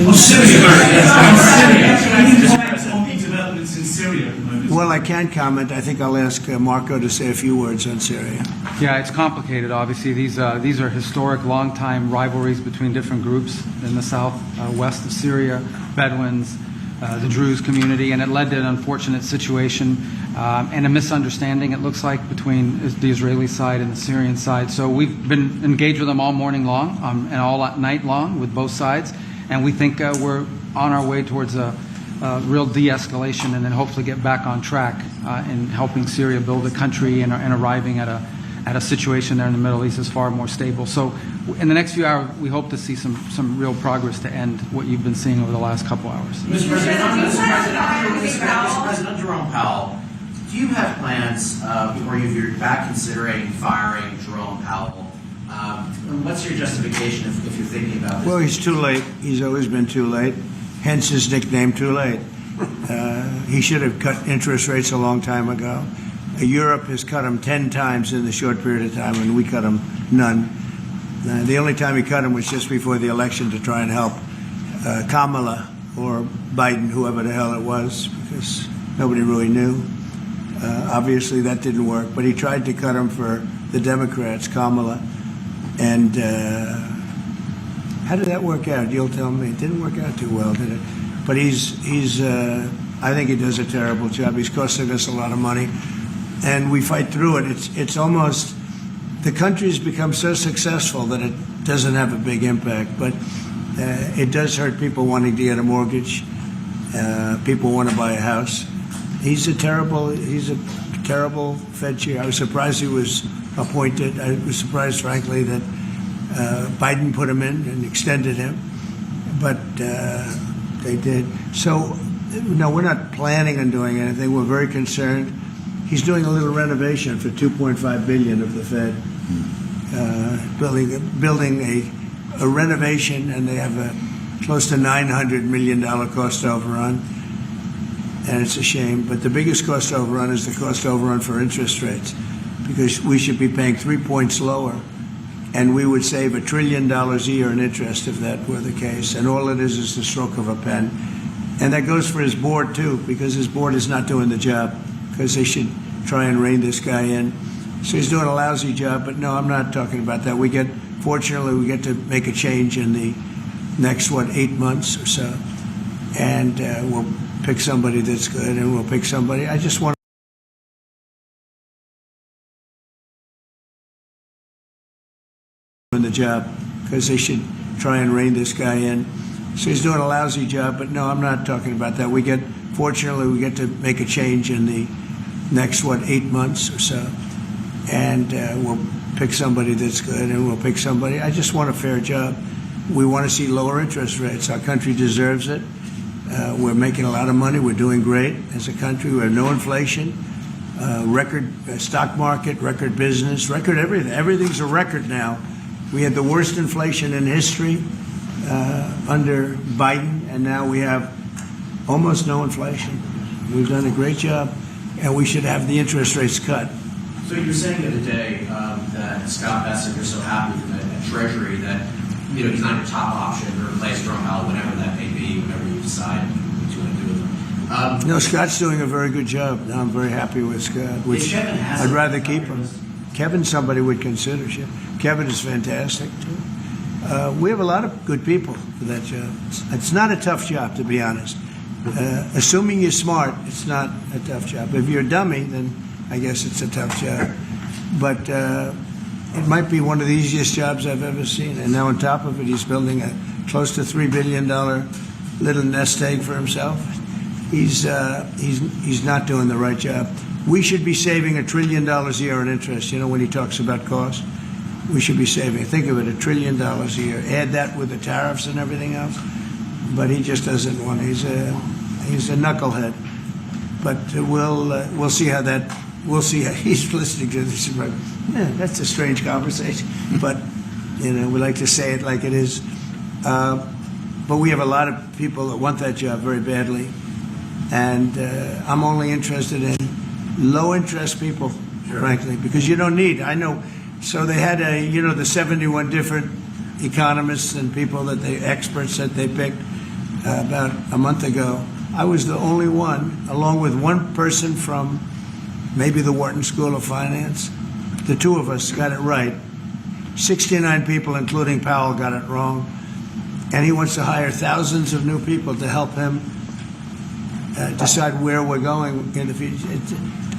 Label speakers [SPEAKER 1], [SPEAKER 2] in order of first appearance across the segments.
[SPEAKER 1] questions? Well, I can comment. I think I'll ask Marco to say a few words on Syria.
[SPEAKER 2] Yeah, it's complicated, obviously. These are historic, long-time rivalries between different groups in the west of Syria, Bedouins, the Druze community, and it led to an unfortunate situation and a misunderstanding, it looks like, between the Israeli side and the Syrian side. So we've been engaged with them all morning long and all night long with both sides, and we think we're on our way towards a real de-escalation and then hopefully get back on track in helping Syria build a country and arriving at a situation there in the Middle East is far more stable. So in the next few hours, we hope to see some real progress to end what you've been seeing over the last couple hours.
[SPEAKER 3] Mr. President Jerome Powell, do you have plans, or you're back considering firing Jerome Powell? What's your justification if you're thinking about this?
[SPEAKER 1] Well, he's too late. He's always been too late. Hence his nickname, Too Late. He should have cut interest rates a long time ago. Europe has cut them 10 times in the short period of time, and we cut them none. The only time he cut them was just before the election to try and help Kamala or Biden, whoever the hell it was, because nobody really knew. Obviously, that didn't work, but he tried to cut them for the Democrats, Kamala. And how did that work out? You'll tell me. It didn't work out too well, did it? But I think he does a terrible job. He's costing us a lot of money, and we fight through it. It's almost, the country's become so successful that it doesn't have a big impact, but it does hurt people wanting to get a mortgage. People want to buy a house. He's a terrible Fed chair. I was surprised he was appointed. I was surprised, frankly, that Biden put him in and extended him, but they did. So, no, we're not planning on doing anything. We're very concerned. He's doing a little renovation for $2.5 billion of the Fed, building a renovation, and they have a close to $900 million cost overrun, and it's a shame. But the biggest cost overrun is the cost overrun for interest rates, because we should be paying 3 points lower, and we would save $1 trillion a year in interest if that were the case. And all it is the stroke of a pen. And that goes for his board, too, because his board is not doing the job, because they should try and rein this guy in. So he's doing a lousy job, but no, I'm not talking about that. Fortunately, we get to make a change in the next, 8 months or so. And we'll pick somebody that's good, and we'll pick somebody. I just want the job, because they should try and rein this guy in. So he's doing a lousy job, but no, I'm not talking about that. Fortunately, we get to make a change in the next, 8 months or so. And we'll pick somebody that's good, and we'll pick somebody. I just want a fair job. We want to see lower interest rates. Our country deserves it. We're making a lot of money. We're doing great as a country. We have no inflation, record stock market, record business, record everything. Everything's a record now. We had the worst inflation in history under Biden, and now we have almost no inflation. We've done a great job, and we should have the interest rates cut.
[SPEAKER 3] So you're saying the other day that Scott Bessent, you're so happy with the Treasury that he's not your top option to replace Jerome Powell, whatever that may be, whatever you decide what you want to do with him.
[SPEAKER 1] No, Scott's doing a very good job. I'm very happy with Scott, which I'd rather keep him. Kevin's somebody would consider. Kevin is fantastic, too. We have a lot of good people for that job. It's not a tough job, to be honest. Assuming you're smart, it's not a tough job. If you're a dummy, then I guess it's a tough job. But it might be one of the easiest jobs I've ever seen. And now on top of it, he's building a close to $3 billion little nest egg for himself. He's not doing the right job. We should be saving $1 trillion a year in interest. When he talks about cost, we should be saving. Think of it, $1 trillion a year. Add that with the tariffs and everything else. But he just doesn't want. He's a knucklehead. But we'll see how that. We'll see how he's listening to this. Yeah, that's a strange conversation. But we like to say it like it is. But we have a lot of people that want that job very badly, and I'm only interested in low-interest people, frankly, because you don't need. I know. So they had the 71 different economists and people experts that they picked. about a month ago. I was the only one, along with one person from maybe the Wharton School of Finance. The two of us got it right. 69 people, including Powell, got it wrong. And he wants to hire thousands of new people to help him decide where we're going in the future.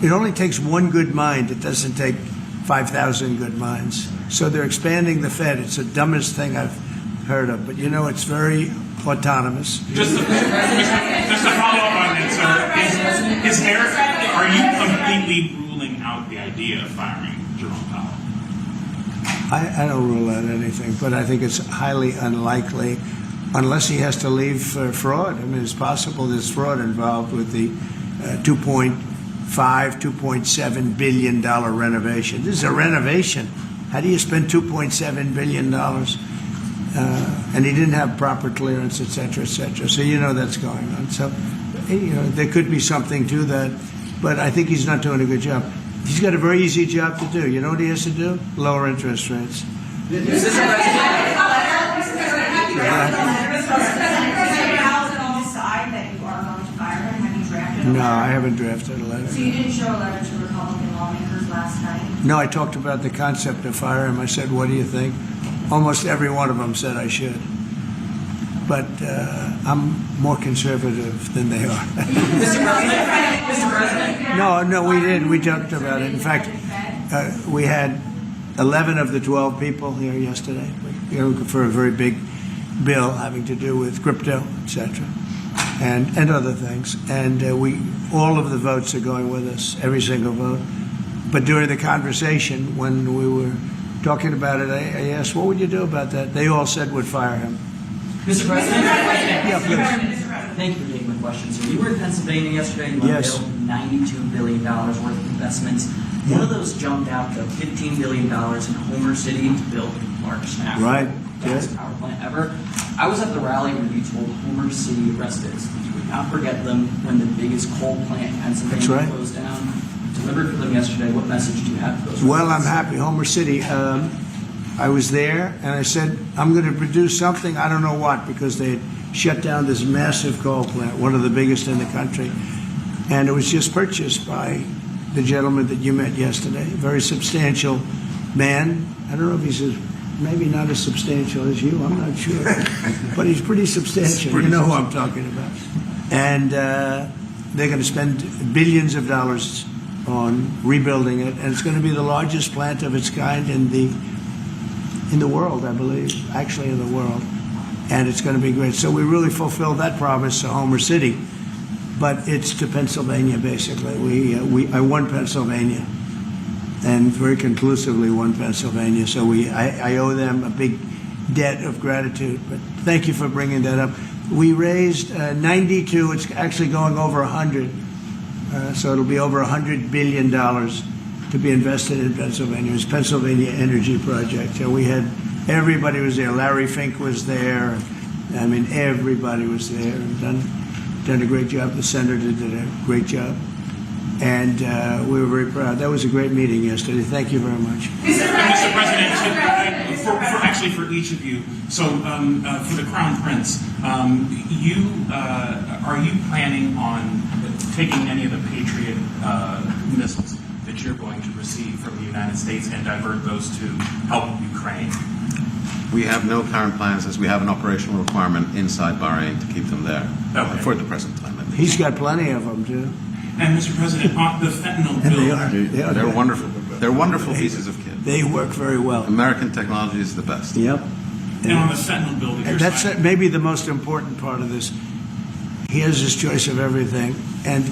[SPEAKER 1] It only takes one good mind. It doesn't take 5,000 good minds. So they're expanding the Fed. It's the dumbest thing I've heard of. But, you know, it's very autonomous.
[SPEAKER 4] Just to follow up on that, sir, are you completely ruling out the idea of firing Jerome Powell?
[SPEAKER 1] I don't rule out anything, but I think it's highly unlikely unless he has to leave for fraud. I mean, it's possible there's fraud involved with the $2.7 billion renovation. This is a renovation. How do you spend $2.7 billion? And he didn't have proper clearance, et cetera, et cetera. So you know that's going on. So, you know, there could be something to that, but I think he's not doing a good job. He's got a very easy job to do. You know what he has to do? Lower interest rates. No, I haven't drafted a letter.
[SPEAKER 5] So you didn't show a letter to Republican lawmakers last night?
[SPEAKER 1] No, I talked about the concept of fire him. I said, what do you think? Almost every one of them said I should. But I'm more conservative than they are.
[SPEAKER 6] Mr. President?
[SPEAKER 1] No, we did. We talked about it. In fact, we had 11 of the 12 people here yesterday for a very big bill having to do with crypto, et cetera, and other things. And all of the votes are going with us, every single vote. But during the conversation, when we were talking about it, I asked, what would you do about that? They all said would fire him.
[SPEAKER 6] Mr. President?
[SPEAKER 1] Yeah, please.
[SPEAKER 6] Thank you for taking my question, sir. You were in Pennsylvania yesterday. You
[SPEAKER 1] Yes.
[SPEAKER 6] unveiled $92 billion worth of investments. One of those jumped out to $15 billion in Homer City to build the largest natural gas power plant ever. I was at the rally where you told Homer City residents that you would not forget them when the biggest coal plant in Pennsylvania
[SPEAKER 1] That's right.
[SPEAKER 6] closed down. Delivered for them yesterday. What message do you have for those
[SPEAKER 1] Well, I'm
[SPEAKER 6] residents?
[SPEAKER 1] happy. Homer City, I was there, and I said, I'm going to produce something, I don't know what, because they had shut down this massive coal plant, one of the biggest in the country. And it was just purchased by the gentleman that you met yesterday, a very substantial man. I don't know if he's maybe not as substantial as you, I'm not sure. But he's pretty substantial. You know who I'm talking about. And they're going to spend billions of dollars on rebuilding it, and it's going to be the largest plant of its kind in the world, I believe, actually in the world, and it's going to be great. So we really fulfilled that promise to Homer City, but it's to Pennsylvania basically. I won Pennsylvania, and very conclusively won Pennsylvania. So I owe them a big debt of gratitude. But thank you for bringing that up. We raised 92. It's actually going over 100. So it'll be over $100 billion to be invested in Pennsylvania. It was Pennsylvania Energy Project. And we had, everybody was there. Larry Fink was there. I mean, everybody was there and done a great job. The senator did a great job. And we were very proud. That was a great meeting yesterday. Thank you very much.
[SPEAKER 4] Mr. President, actually for each of you, so for the Crown Prince, are you planning on taking any of the Patriot missiles that you're going to receive from the United States and divert those to help Ukraine?
[SPEAKER 7] We have no current plans as we have an operational requirement inside Bahrain to keep them there for the present time. At least.
[SPEAKER 1] He's got plenty of them, too.
[SPEAKER 4] And Mr. President, on the fentanyl
[SPEAKER 1] And
[SPEAKER 4] bill,
[SPEAKER 1] they are.
[SPEAKER 7] They're wonderful. They're wonderful pieces of kit.
[SPEAKER 1] They work very well.
[SPEAKER 7] American technology is the best.
[SPEAKER 1] Yep.
[SPEAKER 4] and on the fentanyl bill that you're
[SPEAKER 1] And that's
[SPEAKER 4] signing.
[SPEAKER 1] maybe the most important part of this. He has his choice of everything, and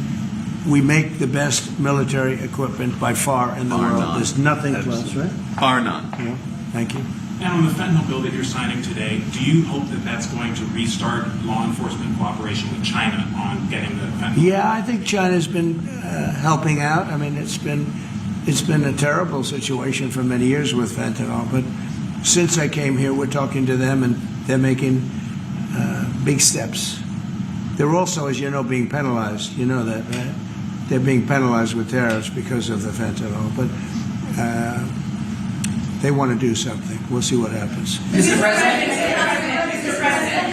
[SPEAKER 1] we make the best military equipment by far in the
[SPEAKER 7] Bar
[SPEAKER 1] world.
[SPEAKER 7] none.
[SPEAKER 1] There's nothing close, right?
[SPEAKER 7] Bar none.
[SPEAKER 1] Yeah. Thank you.
[SPEAKER 4] And on the fentanyl bill that you're signing today, do you hope that that's going to restart law enforcement cooperation with China on getting the fentanyl?
[SPEAKER 1] Yeah, I think China's been helping out. I mean, it's been a terrible situation for many years with fentanyl, but since I came here, we're talking to them, and they're making big steps. They're also, as you know, being penalized. You know that, right? They're being penalized with tariffs because of the fentanyl, but they want to do something. We'll see what happens.
[SPEAKER 6] Mr. President?
[SPEAKER 5] Mr. President,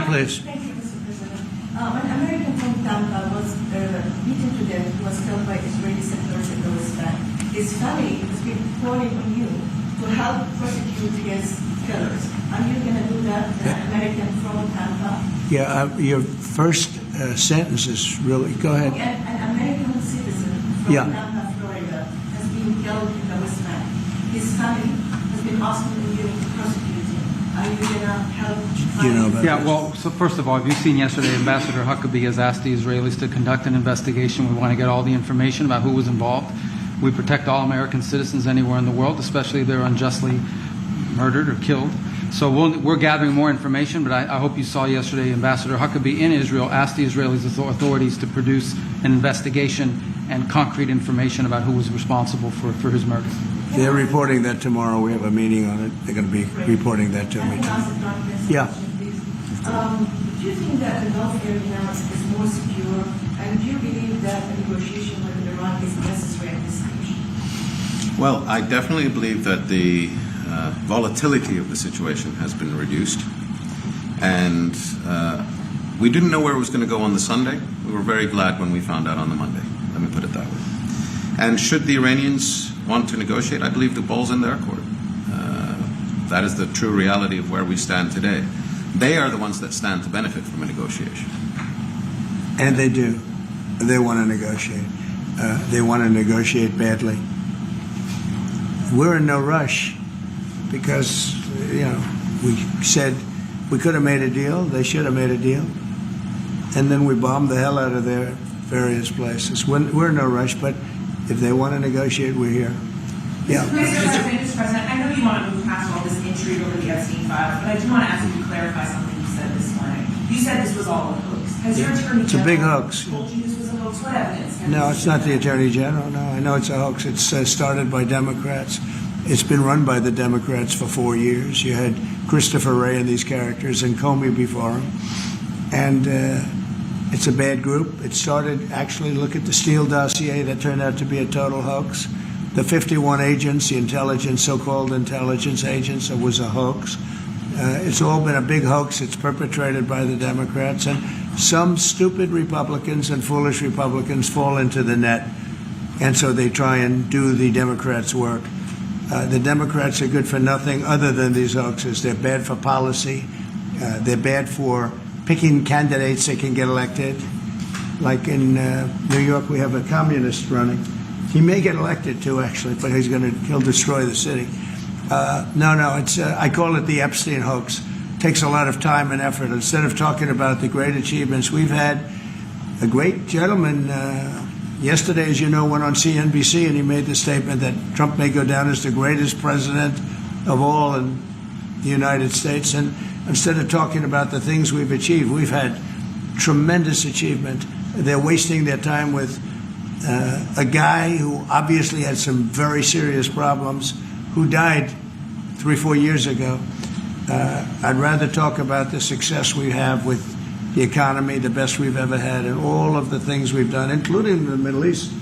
[SPEAKER 1] please.
[SPEAKER 8] Thank you, Mr. President. An American from Tampa was beaten to death, was killed by Israeli settlers in the West Bank. His family has been calling on you to help prosecute his killers. Are you going to do that, an American from Tampa?
[SPEAKER 1] Yeah, your first sentence is really. Go ahead.
[SPEAKER 8] An American citizen from Tampa, Florida, has been killed in the West Bank. His family has been asking you to prosecute him. Are you going to help?
[SPEAKER 1] You know about
[SPEAKER 2] Yeah,
[SPEAKER 1] this.
[SPEAKER 2] well, so first of all, have you seen yesterday, Ambassador Huckabee has asked the Israelis to conduct an investigation. We want to get all the information about who was involved. We protect all American citizens anywhere in the world, especially if they're unjustly murdered or killed. So we're gathering more information, but I hope you saw yesterday Ambassador Huckabee in Israel asked the Israeli authorities to produce an investigation and concrete information about who was responsible for his murder.
[SPEAKER 1] They're reporting that tomorrow. We have a meeting on it. They're going to be reporting that to me. Yeah.
[SPEAKER 8] Do you think that the Gulf area now is more secure? And do you believe that a negotiation with Iran is necessary at this stage?
[SPEAKER 7] Well, I definitely believe that the volatility of the situation has been reduced. And we didn't know where it was going to go on the Sunday. We were very glad when we found out on the Monday. Let me put it that way. And should the Iranians want to negotiate, I believe the ball's in their court. That is the true reality of where we stand today. They are the ones that stand to benefit from a negotiation.
[SPEAKER 1] And they do. They want to negotiate. They want to negotiate badly. We're in no rush because, we said we could have made a deal. They should have made a deal. And then we bombed the hell out of their various places. We're in no rush, but if they want to negotiate, we're here. Yeah.
[SPEAKER 9] Mr. President, I know you want to move past all this intrigue over the Epstein files, but I do want to ask you to clarify something you said this morning. You said this was all a hoax. Has your attorney
[SPEAKER 1] It's a big
[SPEAKER 9] general
[SPEAKER 1] hoax.
[SPEAKER 9] told you this was a hoax? What evidence? have
[SPEAKER 1] No,
[SPEAKER 9] you
[SPEAKER 1] it's
[SPEAKER 9] seen?
[SPEAKER 1] not the Attorney General. No, I know it's a hoax. It's started by Democrats. It's been run by the Democrats for 4 years. You had Christopher Wray and these characters and Comey before him. And it's a bad group. It started, actually, look at the Steele dossier that turned out to be a total hoax. The 51 agents, the intelligence, so-called intelligence agents, it was a hoax. It's all been a big hoax. It's perpetrated by the Democrats. And some stupid Republicans and foolish Republicans fall into the net. And so they try and do the Democrats' work. The Democrats are good for nothing other than these hoaxes. They're bad for policy. They're bad for picking candidates that can get elected. Like in New York, we have a communist running. He may get elected too, actually, but he'll destroy the city. It's I call it the Epstein hoax. It takes a lot of time and effort. Instead of talking about the great achievements, we've had a great gentleman yesterday, as you know, went on CNBC and he made the statement that Trump may go down as the greatest president of all in the United States. And instead of talking about the things we've achieved, we've had tremendous achievement. They're wasting their time with a guy who obviously had some very serious problems, who died 3-4 years ago. I'd rather talk about the success we have with the economy, the best we've ever had, and all of the things we've done, including the Middle East.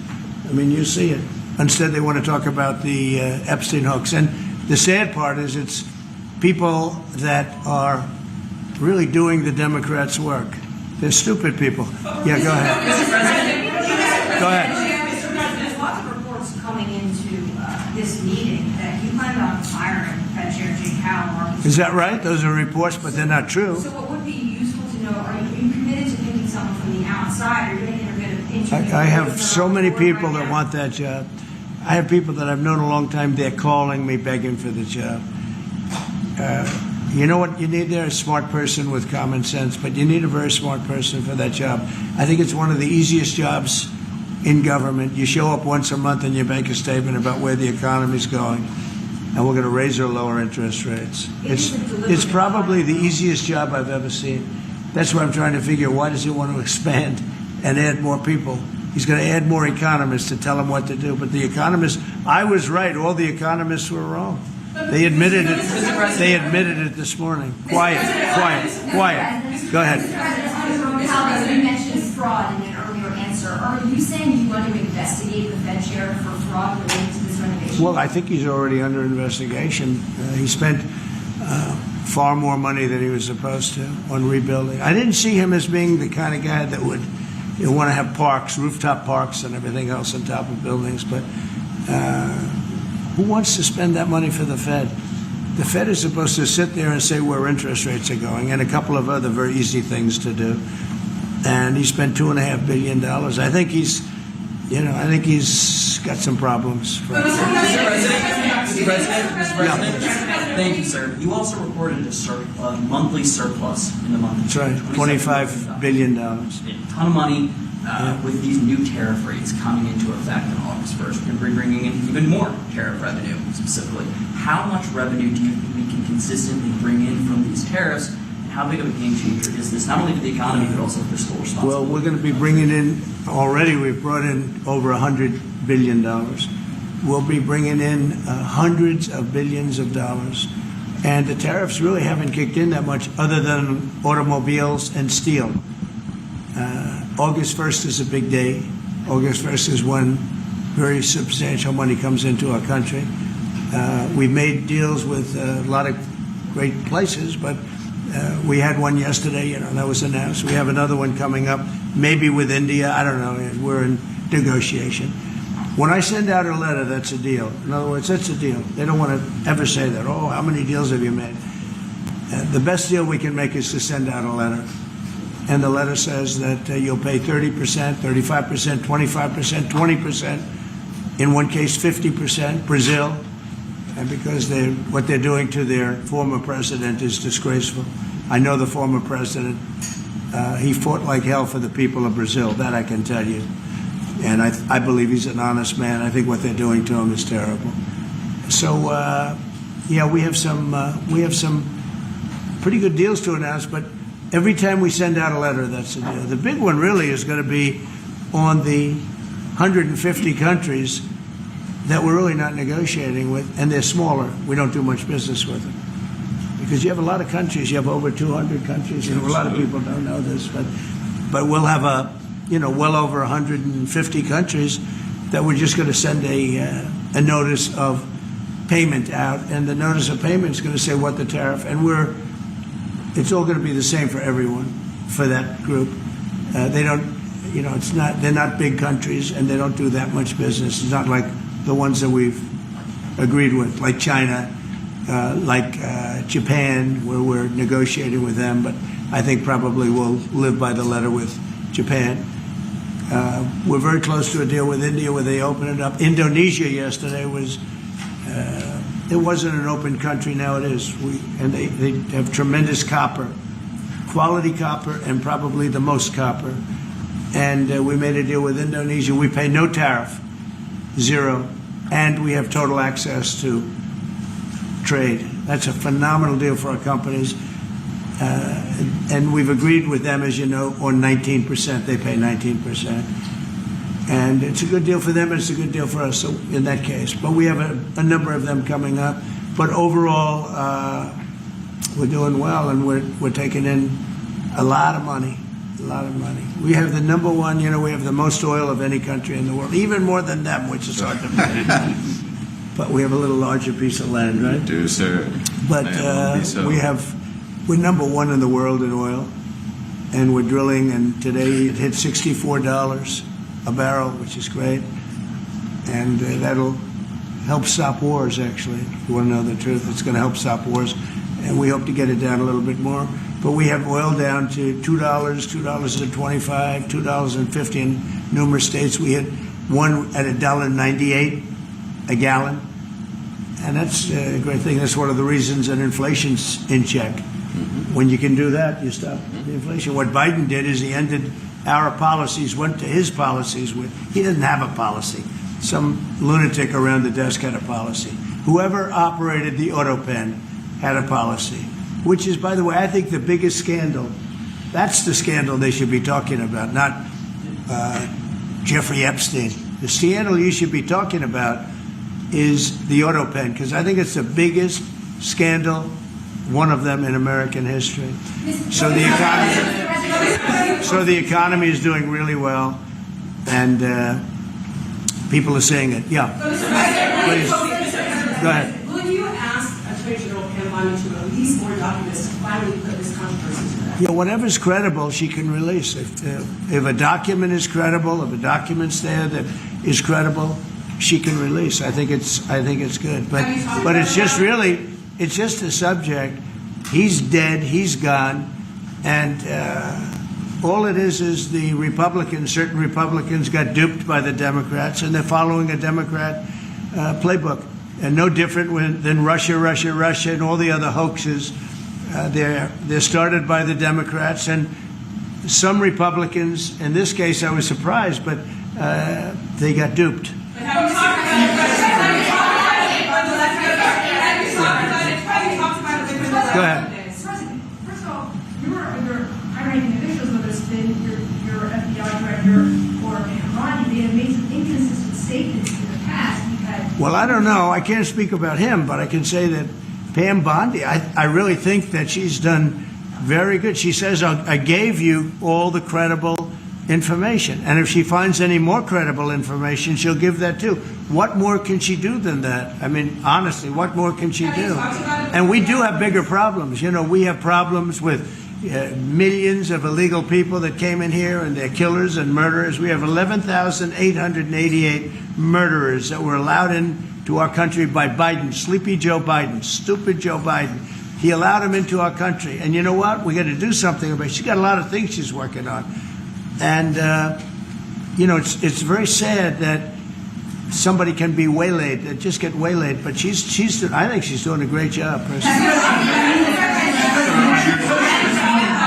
[SPEAKER 1] I mean, you see it. Instead, they want to talk about the Epstein hoax. And the sad part is it's people that are really doing the Democrats' work. They're stupid people. Yeah, go ahead.
[SPEAKER 9] Mr. President,
[SPEAKER 1] Go ahead.
[SPEAKER 5] Mr. President, there's lots of reports coming into this meeting that you planned on firing Fed Chair Jerome Powell.
[SPEAKER 1] Is that right? Those are reports, but they're not true.
[SPEAKER 5] So what would be useful to know, are you committed to picking someone from the outside, or are you going to interview?
[SPEAKER 1] I have so many people that want that job. I have people that I've known a long time. They're calling me, begging for the job. You know what you need there? A smart person with common sense, but you need a very smart person for that job. I think it's one of the easiest jobs in government. You show up once a month and you make a statement about where the economy's going, and we're going to raise or lower interest rates. It's probably the easiest job I've ever seen. That's why I'm trying to figure, why does he want to expand and add more people? He's going to add more economists to tell him what to do. But the economists, I was right. All the economists were wrong. They admitted it. They admitted it this morning. Quiet. Go ahead.
[SPEAKER 5] Jerome Powell, you mentioned fraud in an earlier answer. Are you saying you want to investigate the Fed chair for fraud related to this renovation?
[SPEAKER 1] Well, I think he's already under investigation. He spent far more money than he was supposed to on rebuilding. I didn't see him as being the kind of guy that would want to have parks, rooftop parks and everything else on top of buildings, but who wants to spend that money for the Fed? The Fed is supposed to sit there and say where interest rates are going and a couple of other very easy things to do. And he spent $2.5 billion. I think he's got some problems.
[SPEAKER 6] Mr. President, thank you, sir. You also reported a monthly surplus in the month of
[SPEAKER 1] That's right, $25 billion.
[SPEAKER 6] A ton of money with these new tariff rates coming into effect on August 1st. We're going to be bringing in even more tariff revenue, specifically. How much revenue do you think we can consistently bring in from these tariffs? And how big of a game changer is this, not only for the economy, but also for fiscal responsibility?
[SPEAKER 1] Well, we're going to be bringing in, already we've brought in over $100 billion. We'll be bringing in hundreds of billions of dollars. And the tariffs really haven't kicked in that much other than automobiles and steel. August 1st is a big day. August 1st is when very substantial money comes into our country. We've made deals with a lot of great places, but we had one yesterday, that was announced. We have another one coming up, maybe with India. I don't know. We're in negotiation. When I send out a letter, that's a deal. In other words, that's a deal. They don't want to ever say that. Oh, how many deals have you made? The best deal we can make is to send out a letter. And the letter says that you'll pay 30%, 35%, 25%, 20%, in one case 50%, Brazil. And because what they're doing to their former president is disgraceful. I know the former president. He fought like hell for the people of Brazil, that I can tell you. And I believe he's an honest man. I think what they're doing to him is terrible. So, we have some pretty good deals to announce, but every time we send out a letter, that's the deal. The big one really is going to be on the 150 countries that we're really not negotiating with, and they're smaller. We don't do much business with them. Because you have a lot of countries. You have over 200 countries. A lot of people don't know this, but we'll have well over 150 countries that we're just going to send a notice of payment out, and the notice of payment is going to say what the tariff, and it's all going to be the same for everyone, for that group. They don't, they're not big countries, and they don't do that much business. It's not like the ones that we've agreed with, like China, like Japan, where we're negotiating with them, but I think probably we'll live by the letter with Japan. We're very close to a deal with India where they open it up. Indonesia yesterday was, it wasn't an open country, now it is. And they have tremendous copper, quality copper, and probably the most copper. And we made a deal with Indonesia. We pay no tariff, zero, and we have total access to trade. That's a phenomenal deal for our companies. And we've agreed with them, as you know, on 19%. They pay 19%. And it's a good deal for them, and it's a good deal for us, so in that case. But we have a number of them coming up. But overall, we're doing well, and we're taking in a lot of money, We have the number one, we have the most oil of any country in the world, even more than them, which is hard to believe. But we have a little larger piece of land, right?
[SPEAKER 7] We do, sir.
[SPEAKER 1] But we're number one in the world in oil, and we're drilling, and today it hit $64 a barrel, which is great, and that'll help stop wars, actually. If you want to know the truth, it's going to help stop wars, and we hope to get it down a little bit more. But we have oil down to $2, $2.25, $2.50 in numerous states. We hit one at $1.98 a gallon, and that's a great thing. That's one of the reasons that inflation's in check. When you can do that, you stop the inflation. What Biden did is he ended our policies, went to his policies. He didn't have a policy. Some lunatic around the desk had a policy. Whoever operated the auto pen had a policy, which is, by the way, I think the biggest scandal. That's the scandal they should be talking about, not Jeffrey Epstein. The scandal you should be talking about is the auto pen, because I think it's the biggest scandal, one of them in American history. So the economy is doing really well, and people are saying it. Yeah. Please. Go ahead.
[SPEAKER 9] Will you ask Attorney General Hamad Bondi to release more documents to finally put this controversy to rest?
[SPEAKER 1] Yeah, whatever's credible, she can release. If a document is credible, if a document's there that is credible, she can release. I think it's good. But it's just it's just a subject. He's dead. He's gone, and all it is the Republicans. Certain Republicans got duped by the Democrats, and they're following a Democrat playbook, and no different than Russia, and all the other hoaxes. They're started by the Democrats, and some Republicans. In this case, I was surprised, but they got duped.
[SPEAKER 9] But have you talked about it?
[SPEAKER 1] Go ahead.
[SPEAKER 10] President, first of all, your high-ranking officials, whether it's been your FBI director or Hamad, they have made some inconsistent statements in the past.
[SPEAKER 1] Well, I don't know. I can't speak about him, but I can say that Pam Bondi, I really think that she's done very good. She says, I gave you all the credible information. And if she finds any more credible information, she'll give that too. What more can she do than that? I mean, honestly, what more can she do? And we do have bigger problems. You know, we have problems with millions of illegal people that came in here, and they're killers and murderers. We have 11,888 murderers that were allowed into our country by Biden, sleepy Joe Biden, stupid Joe Biden. He allowed them into our country. And you know what? We got to do something about it. She's got a lot of things she's working on. And, you know, it's very sad that somebody can be waylaid, that just get waylaid. But I think she's doing a great job, personally.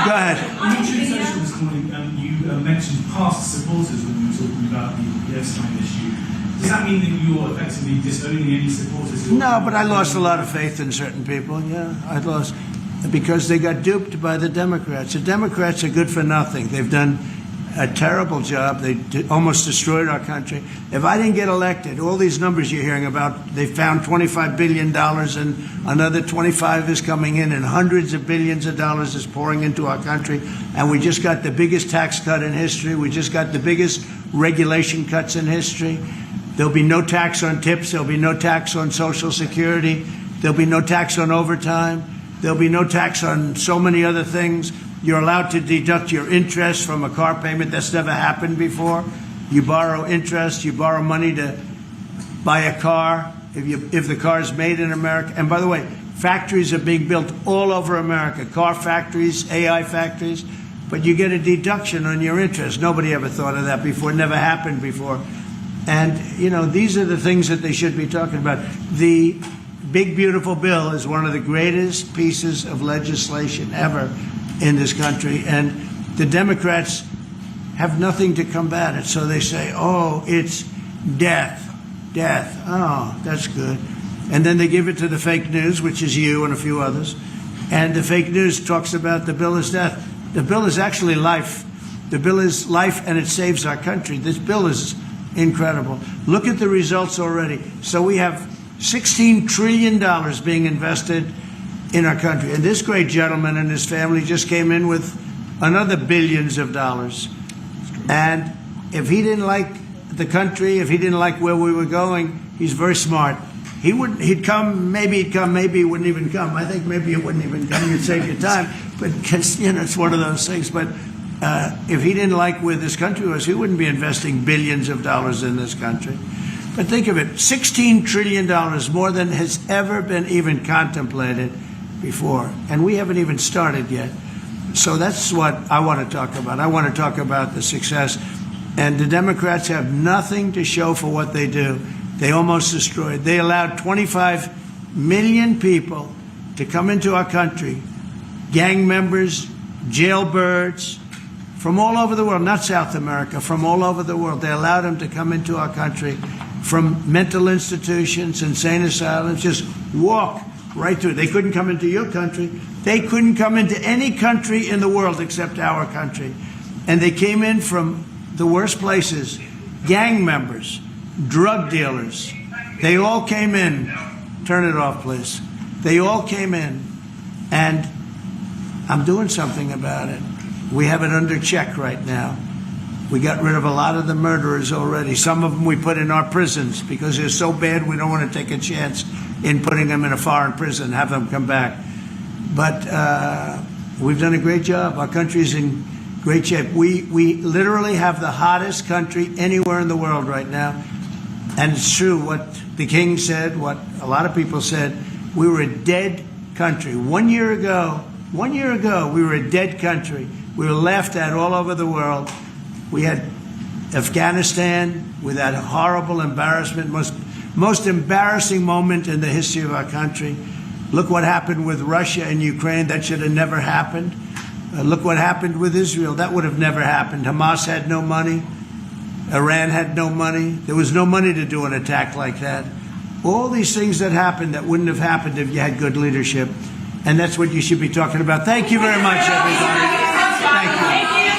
[SPEAKER 1] Go ahead.
[SPEAKER 11] In your presentation this morning, you mentioned past supporters when you were talking about the airstime issue. Does that mean that you're effectively disowning any supporters?
[SPEAKER 1] No, but I lost a lot of faith in certain people. Yeah, I lost because they got duped by the Democrats. The Democrats are good for nothing. They've done a terrible job. They almost destroyed our country. If I didn't get elected, all these numbers you're hearing about, they found $25 billion and another 25 is coming in, and hundreds of billions of dollars is pouring into our country. And we just got the biggest tax cut in history. We just got the biggest regulation cuts in history. There'll be no tax on tips. There'll be no tax on Social Security. There'll be no tax on overtime. There'll be no tax on so many other things. You're allowed to deduct your interest from a car payment. That's never happened before. You borrow interest. You borrow money to buy a car if the car is made in America. And by the way, factories are being built all over America, car factories, AI factories, but you get a deduction on your interest. Nobody ever thought of that before. It never happened before. And, you know, these are the things that they should be talking about. The big, beautiful bill is one of the greatest pieces of legislation ever in this country. And the Democrats have nothing to combat it. So they say, oh, it's death. Oh, that's good. And then they give it to the fake news, which is you and a few others. And the fake news talks about the bill is death. The bill is actually life. The bill is life, and it saves our country. This bill is incredible. Look at the results already. So we have $16 trillion being invested in our country. And this great gentleman and his family just came in with another billions of dollars. And if he didn't like the country, if he didn't like where we were going, he's very smart. He'd come, maybe he wouldn't even come. I think maybe he wouldn't even come. You'd save your time. But, you know, it's one of those things. But if he didn't like where this country was, he wouldn't be investing billions of dollars in this country. But think of it, $16 trillion, more than has ever been even contemplated before. And we haven't even started yet. So that's what I want to talk about. I want to talk about the success. And the Democrats have nothing to show for what they do. They almost destroyed. They allowed 25 million people to come into our country, gang members, jailbirds, from all over the world, not South America, from all over the world. They allowed them to come into our country from mental institutions, insane asylums, just walk right through. They couldn't come into your country. They couldn't come into any country in the world except our country. And they came in from the worst places, gang members, drug dealers. They all came in. Turn it off, please. They all came in. And I'm doing something about it. We have it under check right now. We got rid of a lot of the murderers already. Some of them we put in our prisons because they're so bad we don't want to take a chance in putting them in a foreign prison, have them come back. But we've done a great job. Our country's in great shape. We literally have the hottest country anywhere in the world right now. And it's true what the king said, what a lot of people said. We were a dead country. 1 year ago, we were a dead country. We were laughed at all over the world. We had Afghanistan with that horrible embarrassment, most embarrassing moment in the history of our country. Look what happened with Russia and Ukraine. That should have never happened. Look what happened with Israel. That would have never happened. Hamas had no money. Iran had no money. There was no money to do an attack like that. All these things that happened that wouldn't have happened if you had good leadership. And that's what you should be talking about. Thank you very much, everybody. Thank you.